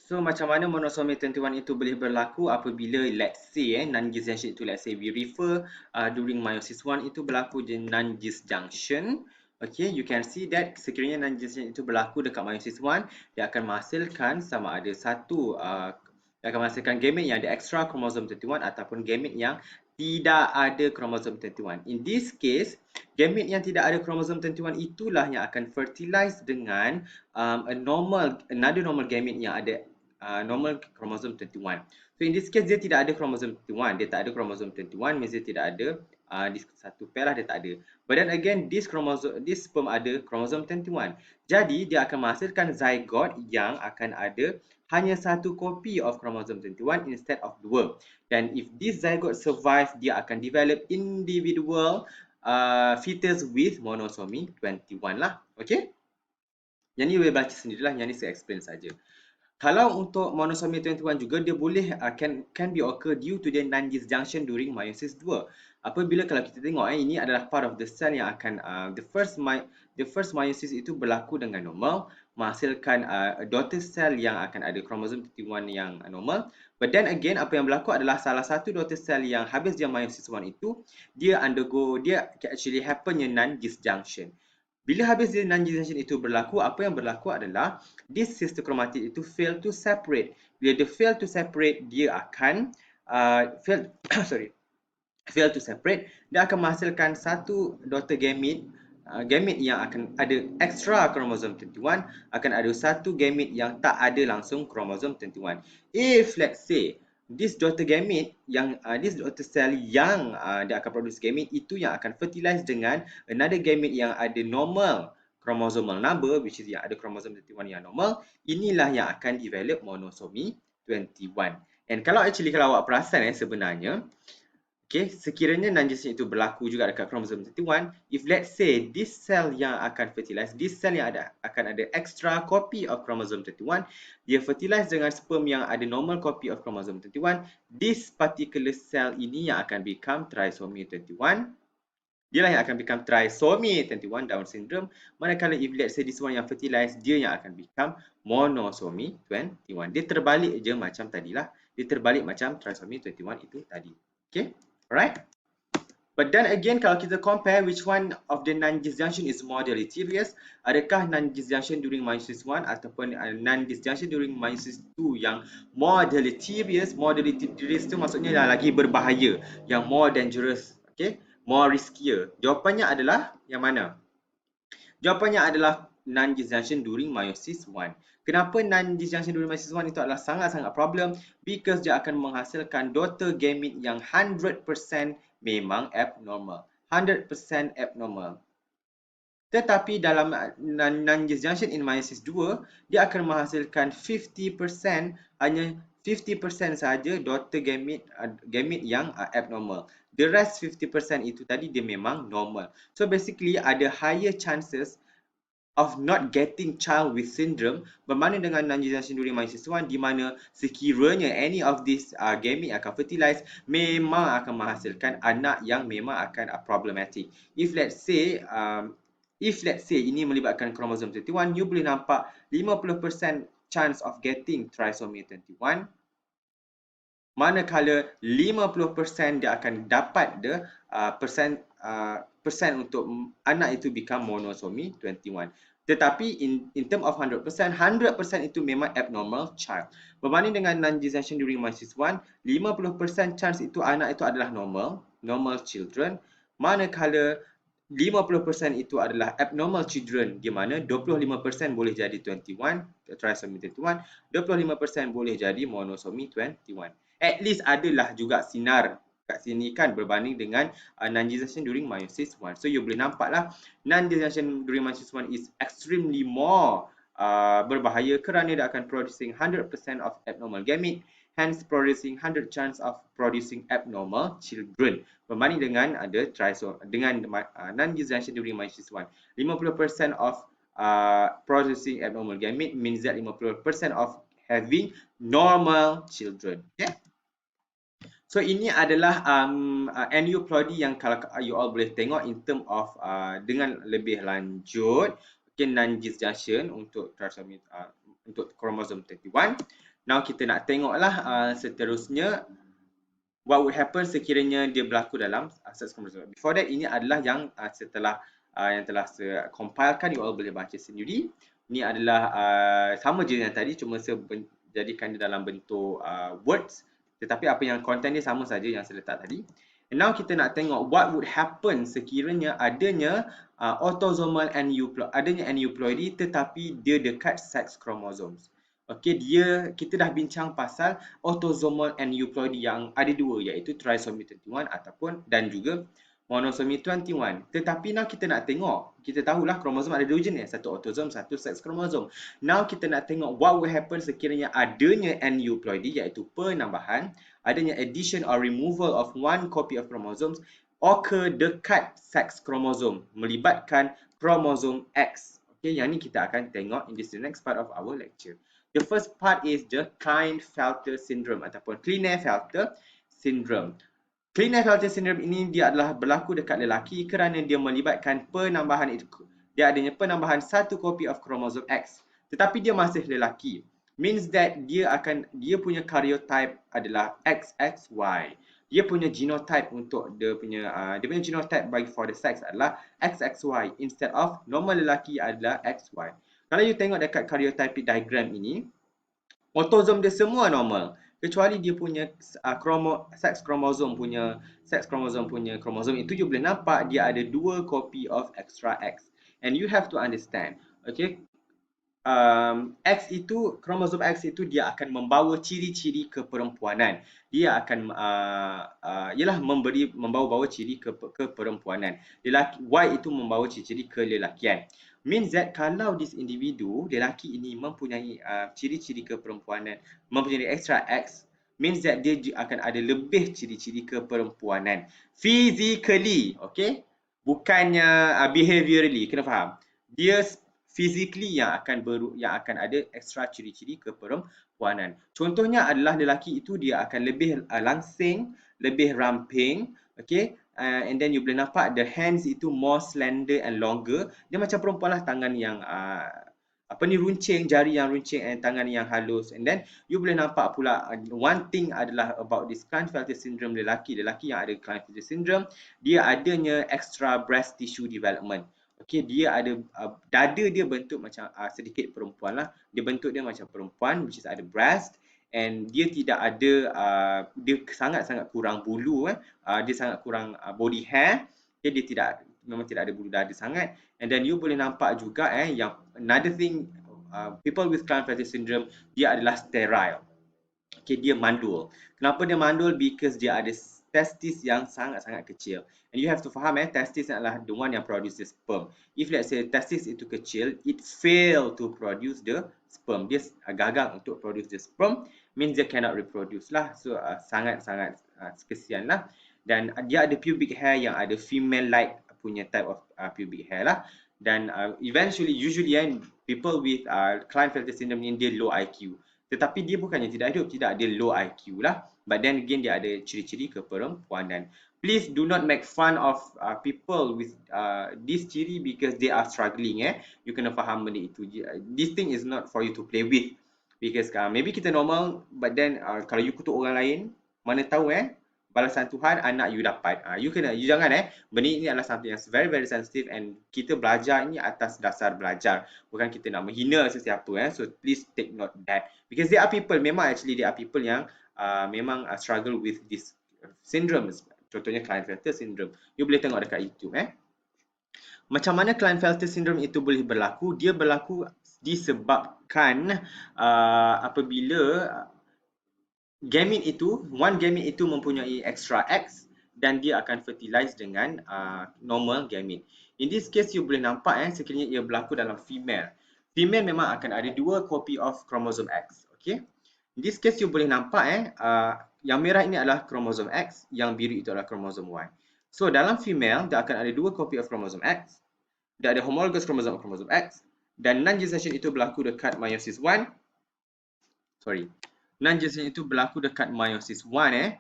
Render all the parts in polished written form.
So macam mana monosomy 21 itu boleh berlaku apabila let's say non-disjunction itu, let's say we refer during meiosis 1 itu berlaku di non-disjunction. Okay, you can see that sekiranya non-disjunction itu berlaku dekat meiosis 1, dia akan menghasilkan sama ada dia akan menghasilkan gamete yang ada extra chromosome 21 ataupun gamete yang tidak ada chromosome 21. In this case, gamete yang tidak ada chromosome 21 itulah yang akan fertilize dengan another normal gamete yang ada normal chromosome 21. So in this case dia tidak ada chromosome 21, dia tak ada chromosome 21 means dia tidak ada di satu pair lah, dia tak ada. But then again this sperm ada chromosome 21. Jadi dia akan menghasilkan zygote yang akan ada hanya satu kopi of chromosome 21 instead of dua. Dan if this zygote survive, dia akan develop individual fetus with monosomy 21 lah. Okay? Yang ni boleh baca sendirilah, yang ni saya explain saja. Kalau untuk monosomy 21 juga dia boleh can be occur due to the non-disjunction during meiosis 2. Apabila kalau kita tengok ini adalah part of the cell yang akan the first meiosis itu berlaku dengan normal, menghasilkan daughter cell yang akan ada chromosome 21 yang normal. But then again apa yang berlaku adalah salah satu daughter cell yang habis dia meiosis 1 itu dia actually happen non-disjunction. Bila habis non-disjunction itu berlaku, apa yang berlaku adalah this sister chromatid itu fail to separate. Bila dia fail to separate, dia akan fail to separate, dia akan menghasilkan satu daughter gamete, gamete yang akan ada extra chromosome 21, akan ada satu gamete yang tak ada langsung chromosome 21. If let's say this daughter gamete yang this daughter cell yang dia akan produce gamete itu yang akan fertilize dengan another gamete yang ada normal chromosomal number, which is yang ada chromosome 21 yang normal, inilah yang akan develop monosomy 21. And kalau awak perasan sebenarnya, okay, sekiranya non-disjunction itu berlaku juga dekat chromosome 21, if let's say this cell yang akan fertilize, this cell yang akan ada extra copy of chromosome 21, dia fertilize dengan sperm yang ada normal copy of chromosome 21, this particular cell ini yang akan become trisomy 21. Dialah yang akan become trisomy 21 Down syndrome. Manakala if let's say this one yang fertilize, dia yang akan become monosomy 21. Dia terbalik je macam tadilah. Dia terbalik macam trisomy 21 itu tadi. Okay? Alright? But then again, kalau kita compare which one of the non-disjunction is more deleterious, adakah non-disjunction during meiosis 1 ataupun non-disjunction during meiosis 2 yang more deleterious? More deleterious tu maksudnya yang lagi berbahaya, yang more dangerous, okay? More riskier. Jawapannya adalah yang mana? Jawapannya adalah non-disjunction during meiosis 1. Kenapa non-disjunction during meiosis 1 itu adalah sangat-sangat problem? Because dia akan menghasilkan daughter gamete yang 100% memang abnormal. 100% abnormal. Tetapi dalam non-disjunction in meiosis 2, dia akan menghasilkan 50%, hanya 50% saja daughter gamete yang abnormal. The rest 50% itu tadi dia memang normal. So basically ada higher chances of not getting child with syndrome berbanding dengan non-disjunction during meiosis 1, di mana sekiranya any of these gamete akan fertilize, memang akan menghasilkan anak yang memang akan problematic. If let's say ini melibatkan chromosome 21, you boleh nampak 50% chance of getting trisomy 21. Manakala 50% dia akan dapat persen untuk anak itu become monosomy 21. Tetapi in term of 100% itu memang abnormal child. Berbanding dengan non-disjunction during meiosis 1, 50% chance itu anak itu adalah normal children. Manakala 50% itu adalah abnormal children, di mana 25% boleh jadi 21, trisomy 21, 25% boleh jadi monosomy 21. At least adalah juga sinar kat sini kan berbanding dengan non-disjunction during meiosis 1. So you boleh nampaklah non-disjunction during meiosis 1 is extremely more berbahaya kerana dia akan producing 100% of abnormal gamete, hence producing 100 chance of producing abnormal children berbanding dengan non-disjunction during meiosis 1. 50% of producing abnormal gamete means that 50% of having normal children. Okay? So ini adalah aneuploidy yang kalau you all boleh tengok in term of dengan lebih lanjut, okay, non-disjunction untuk trisomy untuk kromosom 21. Now kita nak tengoklah seterusnya what would happen sekiranya dia berlaku dalam seks kromosom. Before that, ini adalah yang setelah yang telah saya compilekan, you all boleh baca sendiri. Ini adalah sama je yang tadi, cuma saya jadikan dia dalam bentuk words, tetapi apa yang content dia sama saja yang saya letak tadi. And now kita nak tengok what would happen sekiranya adanya autosomal aneuploidy tetapi dia dekat sex chromosomes. Okey, kita dah bincang pasal autosomal aneuploidy yang ada dua, iaitu trisomy 21 ataupun dan juga monosomy 21. Tetapi now kita nak tengok, kita tahulah kromosom ada dua jenis, satu autosom, satu sex kromosom. Now kita nak tengok what will happen sekiranya adanya aneuploidy, iaitu penambahan, adanya addition or removal of one copy of chromosomes occur dekat sex kromosom melibatkan kromosom X. Okay, yang ni kita akan tengok in the next part of our lecture. The first part is the Klinefelter syndrome ataupun Klinefelter syndrome. Klinefelter syndrome ini dia adalah berlaku dekat lelaki kerana dia melibatkan penambahan dia adanya penambahan satu kopi of kromosom X, tetapi dia masih lelaki. Means that dia punya karyotype adalah XXY. Dia punya genotype untuk dia punya genotype bagi for the sex adalah XXY instead of normal lelaki adalah XY. Kalau you tengok dekat karyotypic diagram ini, autosom dia semua normal kecuali dia punya sex kromosom punya kromosom itu you boleh nampak dia ada dua copy of extra X. And you have to understand, okay, X itu, kromosom X itu dia akan membawa ciri-ciri keperempuanan. Dia akan membawa ciri keperempuanan. Y itu membawa ciri-ciri kelelakian. Means that kalau this individu, lelaki ini mempunyai ciri-ciri keperempuanan, mempunyai extra X, means that dia akan ada lebih ciri-ciri keperempuanan. Physically, okay? Bukannya behaviorally, kena faham. Dia physically yang akan ada extra ciri-ciri keperempuanan. Contohnya adalah lelaki itu dia akan lebih langsing, lebih ramping, okay? And then you boleh nampak the hands itu more slender and longer. Dia macam perempuan lah, tangan yang runcing, jari yang runcing and tangan yang halus. And then you boleh nampak pula one thing adalah about this Klinefelter syndrome lelaki yang ada Klinefelter syndrome, dia adanya extra breast tissue development. Okay, dia ada dada dia bentuk macam sedikit perempuan lah. Dia bentuk dia macam perempuan, which is ada breast. And dia tidak ada, dia sangat-sangat kurang bulu, dia sangat kurang body hair. Okay, dia memang tidak ada bulu dada sangat. And then you boleh nampak juga yang another thing, people with Klinefelter syndrome, dia adalah sterile. Okay, dia mandul. Kenapa dia mandul? Because dia ada testis yang sangat-sangat kecil. And you have to faham, testis adalah the one yang produce the sperm. If let's say testis itu kecil, it fail to produce the sperm. Dia gagal untuk produce the sperm, means dia cannot reproduce lah. So sangat-sangat kesian lah. Dan dia ada pubic hair yang ada female-like punya type of pubic hair lah. Dan usually people with Klinefelter syndrome ni dia low IQ. Tetapi dia bukannya tidak ada low IQ lah. But then again dia ada ciri-ciri keperempuanan. Please do not make fun of people with this ciri because they are struggling. You kena faham benda itu. This thing is not for you to play with. Because maybe kita normal, but then kalau you kutuk orang lain, mana tahu balasan Tuhan anak you dapat. You jangan benda ini adalah something yang very very sensitive, and kita belajar ini atas dasar belajar, bukan kita nak menghina sesiapa. So please take note that, because there are people yang memang struggle with this syndrome. Contohnya Klinefelter syndrome. You boleh tengok dekat YouTube. Macam mana Klinefelter syndrome itu boleh berlaku? Dia berlaku disebabkan apabila one gamete itu mempunyai extra X dan dia akan fertilize dengan normal gamete. In this case, you boleh nampak sekiranya ia berlaku dalam female. Female memang akan ada dua copy of chromosome X. Okay? In this case, you boleh nampak yang merah ini adalah chromosome X, yang biru itu adalah chromosome Y. So dalam female, dia akan ada dua copy of chromosome X. Dia ada homologous chromosome X, dan non-gestation itu berlaku dekat meiosis 1. Non-gestation itu berlaku dekat meiosis 1.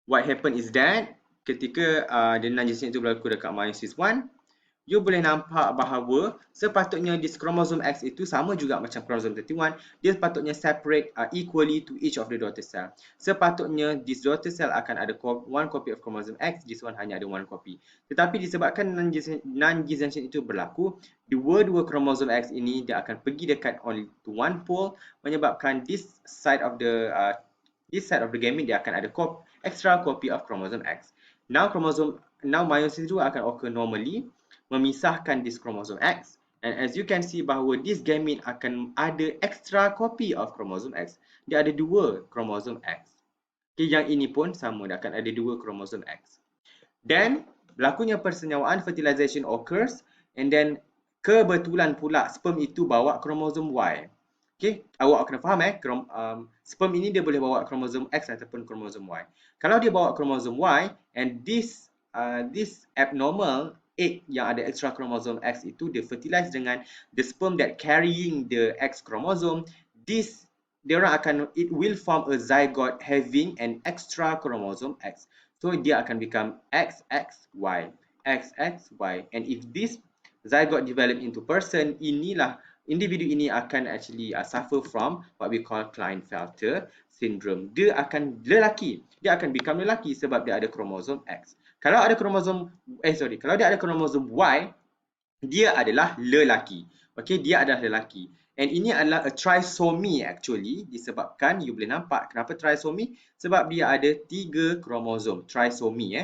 What happen is that ketika the non-gestation itu berlaku dekat meiosis 1, you boleh nampak bahawa sepatutnya this chromosome X itu sama juga macam chromosome 31, dia sepatutnya separate equally to each of the daughter cell. Sepatutnya this daughter cell akan ada one copy of chromosome X, this one hanya ada one copy. Tetapi disebabkan non-disjunction itu berlaku, dua-dua chromosome X ini dia akan pergi dekat only to one pole, menyebabkan this side of the gamete dia akan ada extra copy of chromosome X. Now meiosis II akan occur normally, memisahkan this chromosome X, and as you can see bahawa this gamete akan ada extra copy of chromosome X. Dia ada dua chromosome X. Okay, yang ini pun sama, dia akan ada dua chromosome X. Then berlakunya persenyawaan, fertilization occurs, and then kebetulan pula sperm itu bawa kromosom Y. Okay, awak kena faham sperm ini dia boleh bawa kromosom X ataupun kromosom Y. Kalau dia bawa kromosom Y and this abnormal egg yang ada extra chromosome X itu dia fertilize dengan the sperm that carrying the X chromosome, it will form a zygote having an extra chromosome X. So dia akan become XXY, XXY, and if this zygote develop into person, individu ini akan actually suffer from what we call Klinefelter syndrome. Dia akan become lelaki sebab dia ada kromosom X. Kalau dia ada kromosom Y, dia adalah lelaki. Okay, dia adalah lelaki. And ini adalah a trisomy actually, disebabkan you boleh nampak kenapa trisomy, sebab dia ada 3 kromosom. Trisomy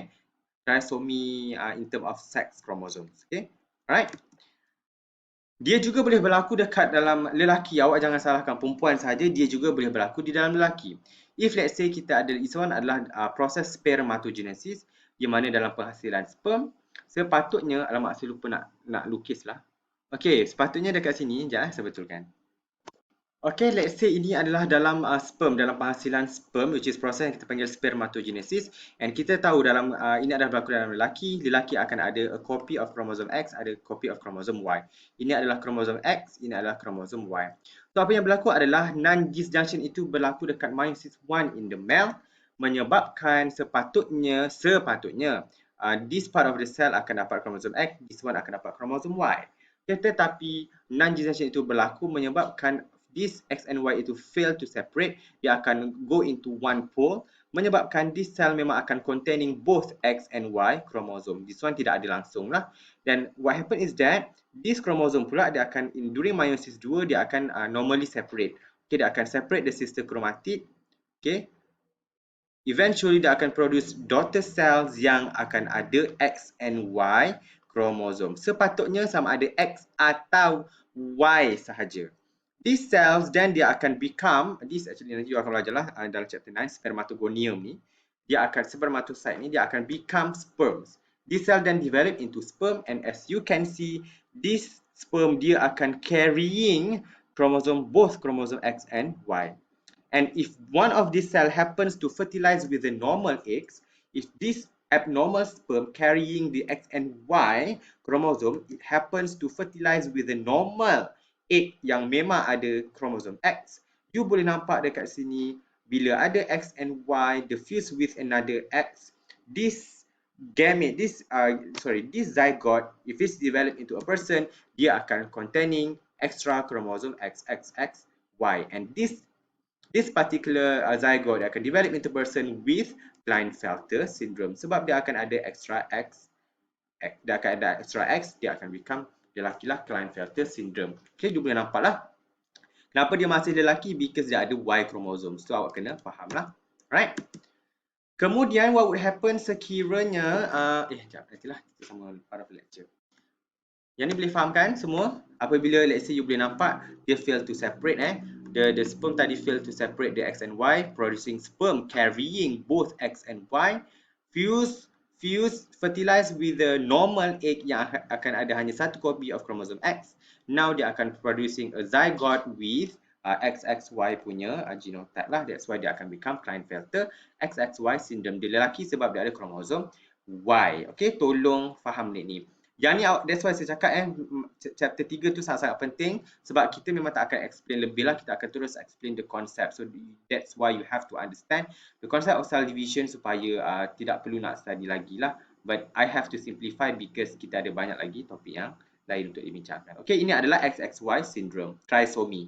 in term of sex chromosomes. Okay, alright. Dia juga boleh berlaku dekat dalam lelaki. Awak jangan salahkan perempuan saja, dia juga boleh berlaku di dalam lelaki. If let's say kita ada, this one adalah proses spermatogenesis, di mana dalam penghasilan sperm, sepatutnya, alamak saya lupa nak lukis lah. Okay, sepatutnya dekat sini, sekejap saya betulkan. Okay, let's say ini adalah dalam sperm, dalam penghasilan sperm, which is proses yang kita panggil spermatogenesis. And kita tahu dalam ini adalah berlaku dalam lelaki akan ada a copy of chromosome X, ada copy of chromosome Y. Ini adalah chromosome X, ini adalah chromosome Y. So apa yang berlaku adalah non-disjunction itu berlaku dekat meiosis I in the male, menyebabkan sepatutnya this part of the cell akan dapat chromosome X, this one akan dapat chromosome Y. Tetapi non-disjunction itu berlaku menyebabkan this X and Y itu fail to separate, dia akan go into one pole, menyebabkan this cell memang akan containing both X and Y chromosome. This one tidak ada langsung lah. Then what happen is that this chromosome pula dia akan during meiosis II dia akan normally separate. Okay, dia akan separate the sister chromatid. Okay, eventually dia akan produce daughter cells yang akan ada X and Y chromosome. Sepatutnya sama ada X atau Y sahaja. These cells then dia akan become, this actually nanti you akan belajar lah dalam chapter 9, spermatogonium ni. Spermatocyte ni dia akan become sperms. This cell then develop into sperm, and as you can see, this sperm dia akan carrying both chromosome X and Y. And if one of these cell happens to fertilize with the normal eggs, if this abnormal sperm carrying the X and Y chromosome, it happens to fertilize with the normal egg yang memang ada kromosom X, you boleh nampak dekat sini bila ada X and Y diffuse with another X, this zygote, if it's developed into a person, dia akan containing extra chromosome XXXY, and this particular zygote akan develop into a person with Klinefelter syndrome sebab dia akan ada extra X, dia akan become lelaki-lah Klinefelter syndrome. Okay, you boleh nampak lah. Kenapa dia masih lelaki? Because dia ada Y chromosome. So awak kena faham lah. Right? Kemudian what would happen sekiranya nantilah kita sama part of lecture. Yang ni boleh faham kan semua? Apabila let's say you boleh nampak dia fail to separate the sperm tadi fail to separate the X and Y, producing sperm carrying both X and Y, fertilize with the normal egg yang akan ada hanya satu copy of chromosome X. Now dia akan producing a zygote with XXY punya genotype lah. That's why dia akan become Klinefelter XXY syndrome. Dia lelaki sebab dia ada kromosom Y. Okay, tolong faham ni. Yang ni, that's why saya cakap chapter 3 tu sangat-sangat penting sebab kita memang tak akan explain lebih lah, kita akan terus explain the concept. So that's why you have to understand the concept of cell division supaya tidak perlu nak study lagi lah but I have to simplify because kita ada banyak lagi topik yang lain untuk dibincangkan. Okey, ini adalah XXY syndrome, trisomy.